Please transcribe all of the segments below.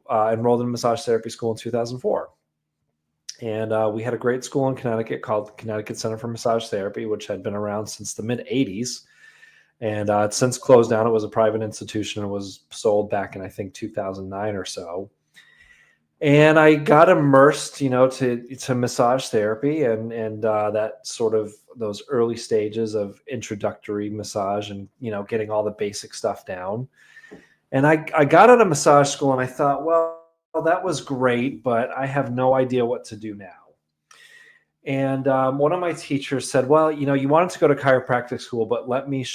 I enrolled in massage therapy school in 2004. And we had a great school in Connecticut called the Connecticut Center for Massage Therapy, which had been around since the mid-'80s. And it's since closed down. It was a private institution. It was sold back in, I think, 2009 or so. And I got immersed, to massage therapy and that sort of those early stages of introductory massage and, getting all the basic stuff down. And I got out of massage school and I thought, well, that was great, but I have no idea what to do now. And one of my teachers said, well, you wanted to go to chiropractic school, but let me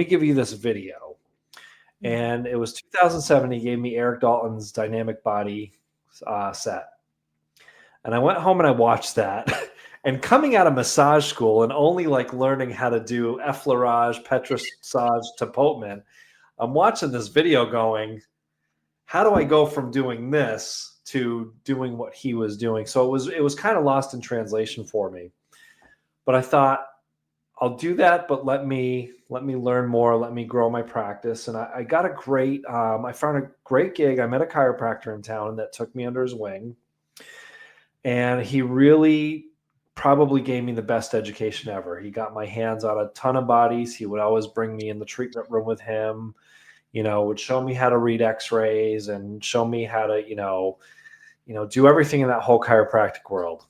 give you this video. And it was 2007. He gave me Erik Dalton's Dynamic Body set. And I went home and I watched that. And coming out of massage school and only learning how to do effleurage, petrissage, tapotement, I'm watching this video going, how do I go from doing this to doing what he was doing? So it was kind of lost in translation for me. But I thought, I'll do that, but let me learn more, let me grow my practice. And I got I found a great gig. I met a chiropractor in town that took me under his wing. And he really probably gave me the best education ever. He got my hands on a ton of bodies. He would always bring me in the treatment room with him, would show me how to read x-rays and show me how to, do everything in that whole chiropractic world.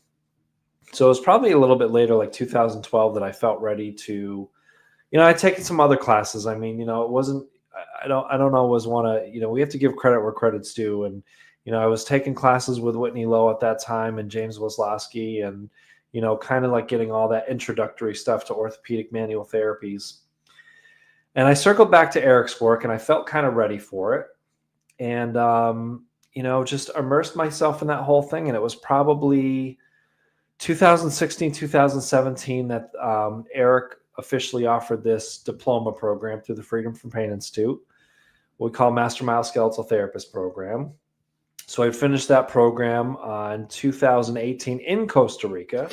So it was probably a little bit later, like 2012, that I felt ready to, I'd taken some other classes. I mean, it wasn't, I don't always want to, we have to give credit where credit's due. And, I was taking classes with Whitney Lowe at that time and James Wisłowski and, kind of getting all that introductory stuff to orthopedic manual therapies. And I circled back to Erik's work and I felt kind of ready for it. And, just immersed myself in that whole thing. And it was probably 2016, 2017 that Erik officially offered this diploma program through the Freedom from Pain Institute, what we call Master Myoskeletal Therapist Program. So I finished that program in 2018 in Costa Rica.